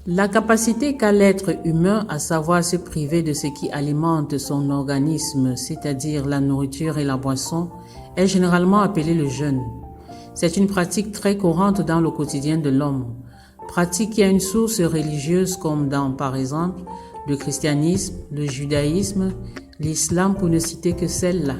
La capacité qu'a l'être humain à savoir se priver de ce qui alimente son organisme, c'est-à-dire la nourriture et la boisson, est généralement appelée le jeûne. C'est une pratique très courante dans le quotidien de l'homme, pratique qui a une source religieuse comme dans, par exemple, le christianisme, le judaïsme, l'islam pour ne citer que celle-là.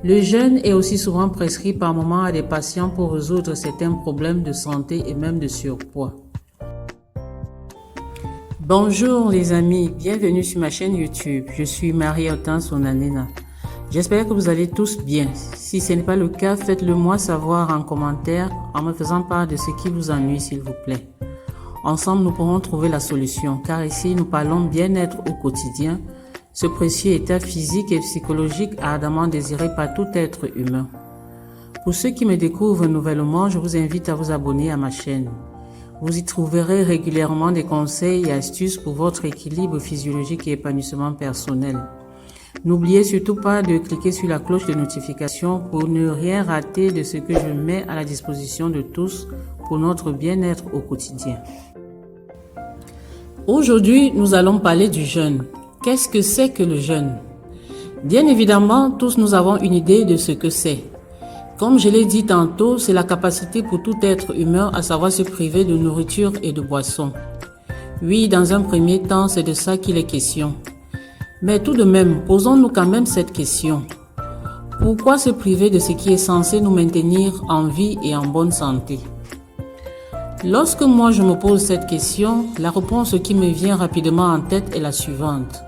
Le jeûne est aussi souvent prescrit par moments à des patients pour résoudre certains problèmes de santé et même de surpoids. Bonjour les amis, bienvenue sur ma chaîne YouTube. Je suis Marie-Hortense Onanena. J'espère que vous allez tous bien. Si ce n'est pas le cas, faites-le moi savoir en commentaire en me faisant part de ce qui vous ennuie s'il vous plaît. Ensemble, nous pourrons trouver la solution car ici, nous parlons bien-être au quotidien, ce précieux état physique et psychologique ardemment désiré par tout être humain. Pour ceux qui me découvrent nouvellement, je vous invite à vous abonner à ma chaîne. Vous y trouverez régulièrement des conseils et astuces pour votre équilibre physiologique et épanouissement personnel. N'oubliez surtout pas de cliquer sur la cloche de notification pour ne rien rater de ce que je mets à la disposition de tous pour notre bien-être au quotidien. Aujourd'hui, nous allons parler du jeûne. Qu'est-ce que c'est que le jeûne? Bien évidemment, tous nous avons une idée de ce que c'est. Comme je l'ai dit tantôt, c'est la capacité pour tout être humain à savoir se priver de nourriture et de boisson. Oui, dans un premier temps, c'est de ça qu'il est question. Mais tout de même, posons-nous quand même cette question. Pourquoi se priver de ce qui est censé nous maintenir en vie et en bonne santé? Lorsque moi je me pose cette question, la réponse qui me vient rapidement en tête est la suivante.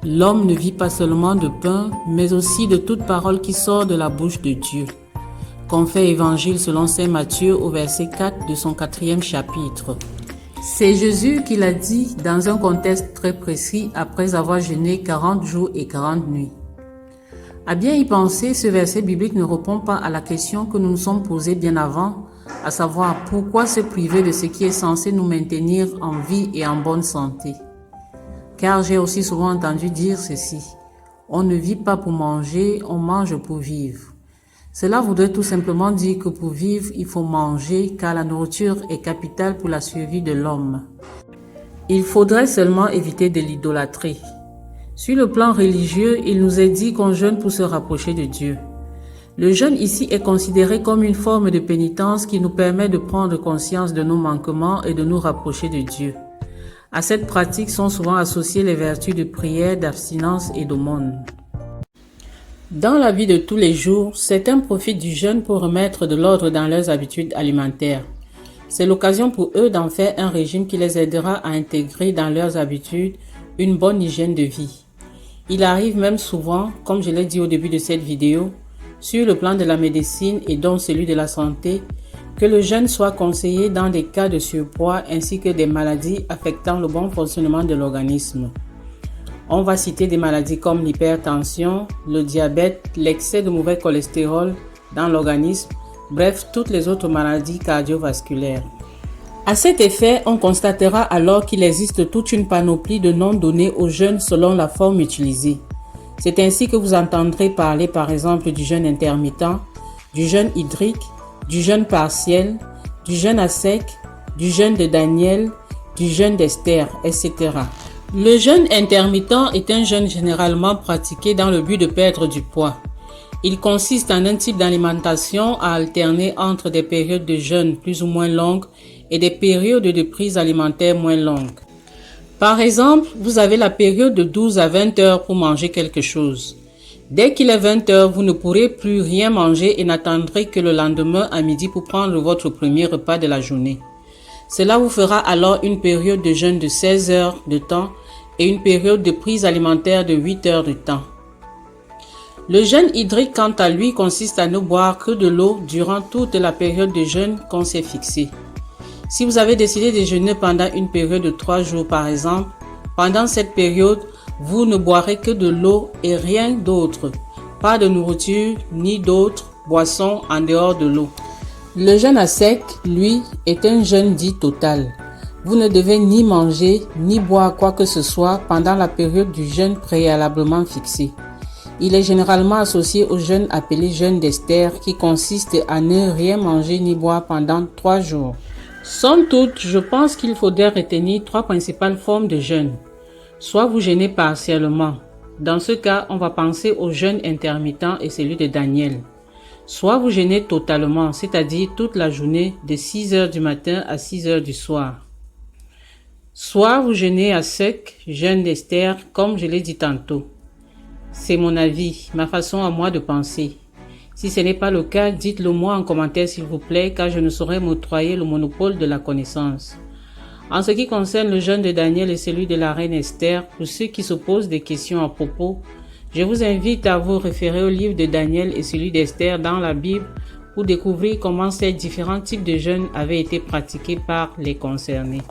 L'homme ne vit pas seulement de pain, mais aussi de toute parole qui sort de la bouche de Dieu. Confère Évangile selon saint Matthieu au verset 4 de son 4e chapitre. C'est Jésus qui l'a dit dans un contexte très précis après avoir jeûné 40 jours et 40 nuits. À bien y penser, ce verset biblique ne répond pas à la question que nous nous sommes posée bien avant, à savoir pourquoi se priver de ce qui est censé nous maintenir en vie et en bonne santé. Car j'ai aussi souvent entendu dire ceci, on ne vit pas pour manger, on mange pour vivre. Cela voudrait tout simplement dire que pour vivre, il faut manger car la nourriture est capitale pour la survie de l'homme. Il faudrait seulement éviter de l'idolâtrer. Sur le plan religieux, il nous est dit qu'on jeûne pour se rapprocher de Dieu. Le jeûne ici est considéré comme une forme de pénitence qui nous permet de prendre conscience de nos manquements et de nous rapprocher de Dieu. À cette pratique sont souvent associées les vertus de prière, d'abstinence et d'aumône. Dans la vie de tous les jours, certains profitent du jeûne pour remettre de l'ordre dans leurs habitudes alimentaires. C'est l'occasion pour eux d'en faire un régime qui les aidera à intégrer dans leurs habitudes une bonne hygiène de vie. Il arrive même souvent, comme je l'ai dit au début de cette vidéo, sur le plan de la médecine et donc celui de la santé, que le jeûne soit conseillé dans des cas de surpoids ainsi que des maladies affectant le bon fonctionnement de l'organisme. On va citer des maladies comme l'hypertension, le diabète, l'excès de mauvais cholestérol dans l'organisme, bref, toutes les autres maladies cardiovasculaires. À cet effet, on constatera alors qu'il existe toute une panoplie de noms donnés au jeûne selon la forme utilisée. C'est ainsi que vous entendrez parler par exemple du jeûne intermittent, du jeûne hydrique, du jeûne partiel, du jeûne à sec, du jeûne de Daniel, du jeûne d'Esther, etc. Le jeûne intermittent est un jeûne généralement pratiqué dans le but de perdre du poids. Il consiste en un type d'alimentation à alterner entre des périodes de jeûne plus ou moins longues et des périodes de prise alimentaire moins longues. Par exemple, vous avez la période de 12 à 20 heures pour manger quelque chose. Dès qu'il est 20 heures, vous ne pourrez plus rien manger et n'attendrez que le lendemain à midi pour prendre votre premier repas de la journée. Cela vous fera alors une période de jeûne de 16 heures de temps et une période de prise alimentaire de 8 heures de temps. Le jeûne hydrique, quant à lui, consiste à ne boire que de l'eau durant toute la période de jeûne qu'on s'est fixée. Si vous avez décidé de jeûner pendant une période de 3 jours par exemple, pendant cette période, vous ne boirez que de l'eau et rien d'autre. Pas de nourriture ni d'autres boissons en dehors de l'eau. Le jeûne à sec, lui, est un jeûne dit total. Vous ne devez ni manger ni boire quoi que ce soit pendant la période du jeûne préalablement fixé. Il est généralement associé au jeûne appelé jeûne d'Esther qui consiste à ne rien manger ni boire pendant 3 jours. Somme toute, je pense qu'il faudrait retenir 3 principales formes de jeûne. Soit vous jeûnez partiellement. Dans ce cas, on va penser au jeûne intermittent et celui de Daniel. Soit vous jeûnez totalement, c'est-à-dire toute la journée de 6 heures du matin à 6 heures du soir. Soit vous jeûnez à sec, jeûne d'Esther, comme je l'ai dit tantôt. C'est mon avis, ma façon à moi de penser. Si ce n'est pas le cas, dites-le moi en commentaire s'il vous plaît, car je ne saurais m'octroyer le monopole de la connaissance. En ce qui concerne le jeûne de Daniel et celui de la reine Esther, pour ceux qui se posent des questions à propos, je vous invite à vous référer au livre de Daniel et celui d'Esther dans la Bible pour découvrir comment ces différents types de jeûnes avaient été pratiqués par les concernés.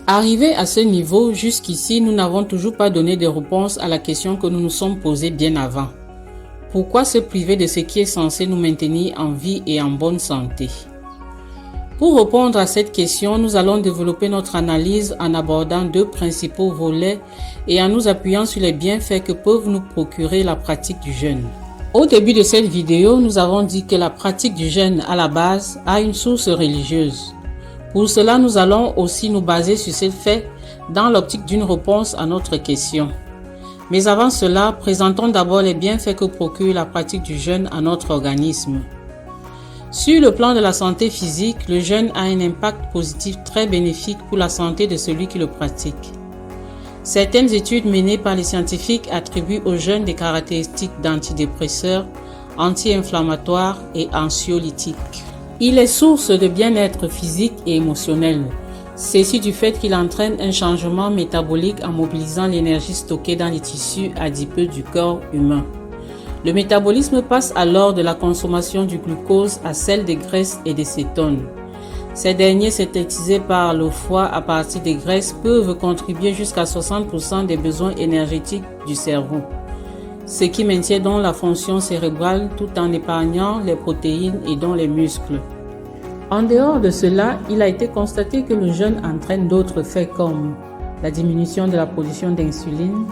Arrivé à ce niveau, jusqu'ici, nous n'avons toujours pas donné de réponse à la question que nous nous sommes posée bien avant. Pourquoi se priver de ce qui est censé nous maintenir en vie et en bonne santé? Pour répondre à cette question, nous allons développer notre analyse en abordant 2 principaux volets et en nous appuyant sur les bienfaits que peuvent nous procurer la pratique du jeûne. Au début de cette vidéo, nous avons dit que la pratique du jeûne à la base a une source religieuse. Pour cela, nous allons aussi nous baser sur ces faits dans l'optique d'une réponse à notre question. Mais avant cela, présentons d'abord les bienfaits que procure la pratique du jeûne à notre organisme. Sur le plan de la santé physique, le jeûne a un impact positif très bénéfique pour la santé de celui qui le pratique. Certaines études menées par les scientifiques attribuent au jeûne des caractéristiques d'antidépresseurs, anti-inflammatoires et anxiolytiques. Il est source de bien-être physique et émotionnel. Ceci du fait qu'il entraîne un changement métabolique en mobilisant l'énergie stockée dans les tissus adipeux du corps humain. Le métabolisme passe alors de la consommation du glucose à celle des graisses et des cétones. Ces derniers, synthétisés par le foie à partir des graisses, peuvent contribuer jusqu'à 60% des besoins énergétiques du cerveau, ce qui maintient donc la fonction cérébrale tout en épargnant les protéines et donc les muscles. En dehors de cela, il a été constaté que le jeûne entraîne d'autres faits comme la diminution de la production d'insuline,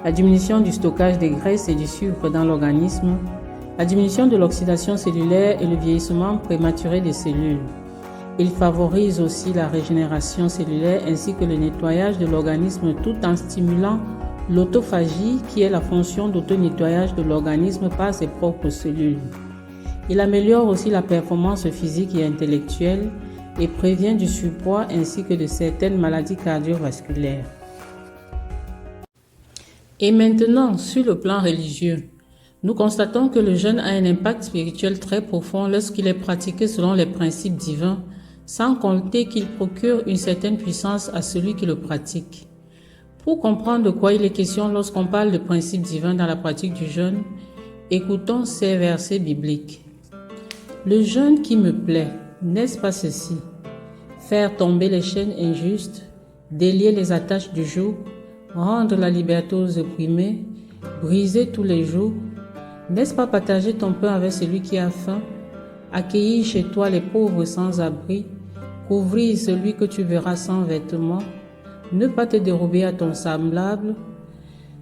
la diminution du stockage des graisses et du sucre dans l'organisme, la diminution de l'oxydation cellulaire et le vieillissement prématuré des cellules. Il favorise aussi la régénération cellulaire ainsi que le nettoyage de l'organisme tout en stimulant l'autophagie qui est la fonction d'auto-nettoyage de l'organisme par ses propres cellules. Il améliore aussi la performance physique et intellectuelle et prévient du surpoids ainsi que de certaines maladies cardiovasculaires. Et maintenant, sur le plan religieux, nous constatons que le jeûne a un impact spirituel très profond lorsqu'il est pratiqué selon les principes divins, sans compter qu'il procure une certaine puissance à celui qui le pratique. Pour comprendre de quoi il est question lorsqu'on parle de principes divins dans la pratique du jeûne, écoutons ces versets bibliques. Le jeûne qui me plaît, n'est-ce pas ceci? Faire tomber les chaînes injustes, délier les attaches du joug, rendre la liberté aux opprimés, briser tous les jours. N'est-ce pas partager ton pain avec celui qui a faim, accueillir chez toi les pauvres sans abri, couvrir celui que tu verras sans vêtements, ne pas te dérober à ton semblable?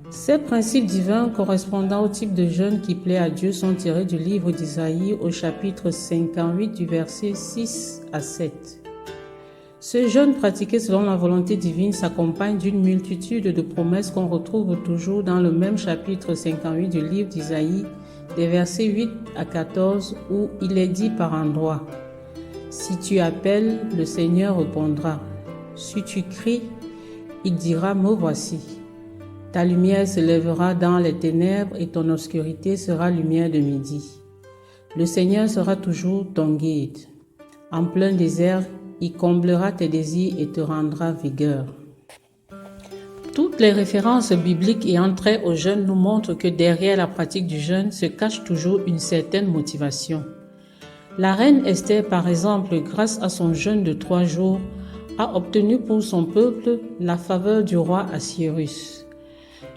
Ces principes divins correspondant au type de jeûne qui plaît à Dieu sont tirés du livre d'Isaïe au chapitre 58 du verset 6 à 7. Ce jeûne pratiqué selon la volonté divine s'accompagne d'une multitude de promesses qu'on retrouve toujours dans le même chapitre 58 du livre d'Isaïe, des versets 8 à 14, où il est dit par endroits: « Si tu appelles, le Seigneur répondra. Si tu cries, il dira: me voici. Ta lumière se lèvera dans les ténèbres et ton obscurité sera lumière de midi. Le Seigneur sera toujours ton guide. En plein désert, il comblera tes désirs et te rendra vigueur. » Toutes les références bibliques ayant trait au jeûne nous montrent que derrière la pratique du jeûne se cache toujours une certaine motivation. La reine Esther, par exemple, grâce à son jeûne de 3 jours, a obtenu pour son peuple la faveur du roi Assuérus.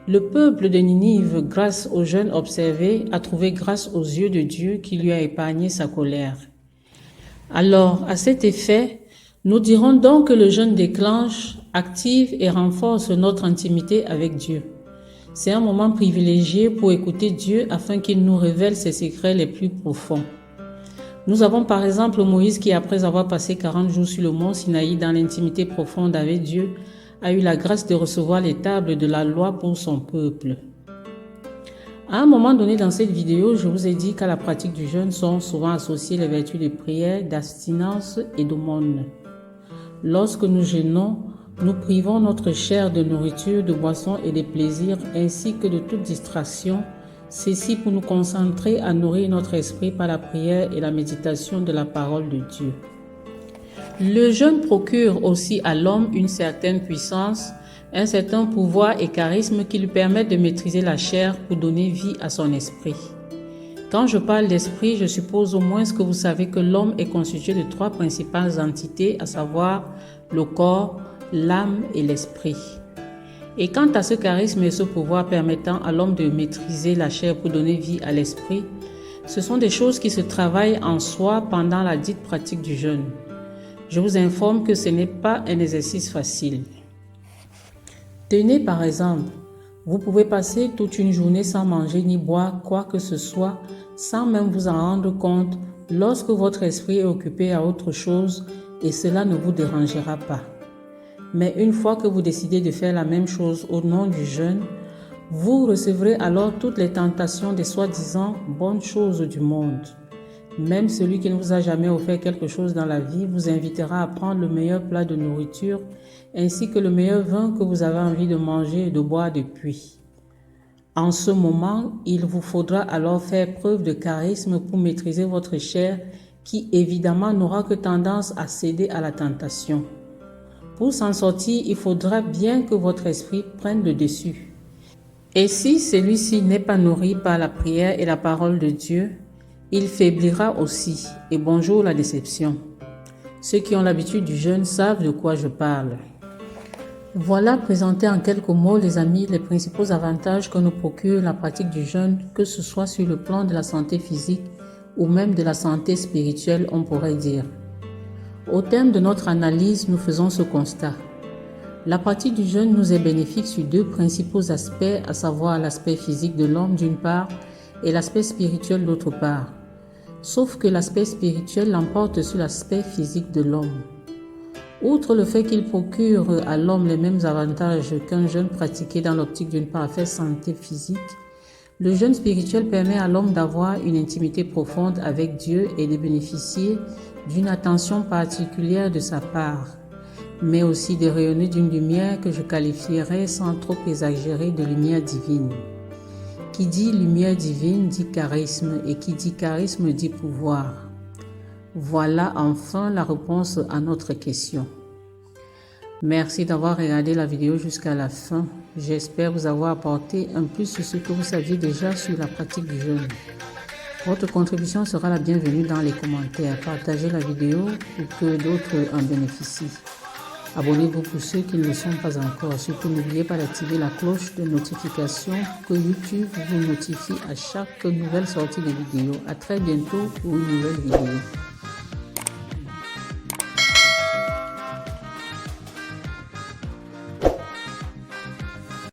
Le peuple de Ninive, grâce au jeûne observé, a trouvé grâce aux yeux de Dieu qui lui a épargné sa colère. Alors, à cet effet, nous dirons donc que le jeûne déclenche, active et renforce notre intimité avec Dieu. C'est un moment privilégié pour écouter Dieu afin qu'il nous révèle ses secrets les plus profonds. Nous avons par exemple Moïse qui, après avoir passé 40 jours sur le mont Sinaï dans l'intimité profonde avec Dieu, a eu la grâce de recevoir les tables de la loi pour son peuple. À un moment donné dans cette vidéo, je vous ai dit qu'à la pratique du jeûne sont souvent associées les vertus de prière, d'abstinence et d'aumône. Lorsque nous jeûnons, nous privons notre chair de nourriture, de boissons et de plaisirs, ainsi que de toute distraction, ceci pour nous concentrer à nourrir notre esprit par la prière et la méditation de la parole de Dieu. Le jeûne procure aussi à l'homme une certaine puissance, un certain pouvoir et charisme qui lui permettent de maîtriser la chair pour donner vie à son esprit. Quand je parle d'esprit, je suppose au moins que vous savez que l'homme est constitué de 3 principales entités, à savoir le corps, l'âme et l'esprit. Et quant à ce charisme et ce pouvoir permettant à l'homme de maîtriser la chair pour donner vie à l'esprit, ce sont des choses qui se travaillent en soi pendant la dite pratique du jeûne. Je vous informe que ce n'est pas un exercice facile. Tenez par exemple, vous pouvez passer toute une journée sans manger ni boire quoi que ce soit, sans même vous en rendre compte lorsque votre esprit est occupé à autre chose et cela ne vous dérangera pas. Mais une fois que vous décidez de faire la même chose au nom du jeûne, vous recevrez alors toutes les tentations des soi-disant bonnes choses du monde. Même celui qui ne vous a jamais offert quelque chose dans la vie vous invitera à prendre le meilleur plat de nourriture ainsi que le meilleur vin que vous avez envie de manger et de boire depuis. En ce moment, il vous faudra alors faire preuve de charisme pour maîtriser votre chair qui évidemment n'aura que tendance à céder à la tentation. Pour s'en sortir, il faudra bien que votre esprit prenne le dessus. Et si celui-ci n'est pas nourri par la prière et la parole de Dieu, il faiblira aussi, et bonjour la déception. Ceux qui ont l'habitude du jeûne savent de quoi je parle. Voilà présenté en quelques mots, les amis, les principaux avantages que nous procure la pratique du jeûne, que ce soit sur le plan de la santé physique ou même de la santé spirituelle, on pourrait dire. Au terme de notre analyse, nous faisons ce constat. La pratique du jeûne nous est bénéfique sur 2 principaux aspects, à savoir l'aspect physique de l'homme d'une part et l'aspect spirituel d'autre part. Sauf que l'aspect spirituel l'emporte sur l'aspect physique de l'homme. Outre le fait qu'il procure à l'homme les mêmes avantages qu'un jeûne pratiqué dans l'optique d'une parfaite santé physique, le jeûne spirituel permet à l'homme d'avoir une intimité profonde avec Dieu et de bénéficier d'une attention particulière de sa part, mais aussi de rayonner d'une lumière que je qualifierais sans trop exagérer de lumière divine. Qui dit lumière divine dit charisme, et qui dit charisme dit pouvoir. Voilà enfin la réponse à notre question. Merci d'avoir regardé la vidéo jusqu'à la fin. J'espère vous avoir apporté un plus sur ce que vous saviez déjà sur la pratique du jeûne. Votre contribution sera la bienvenue dans les commentaires. Partagez la vidéo pour que d'autres en bénéficient. Abonnez-vous pour ceux qui ne le sont pas encore. Surtout, n'oubliez pas d'activer la cloche de notification pour que YouTube vous notifie à chaque nouvelle sortie de vidéo. À très bientôt pour une nouvelle vidéo.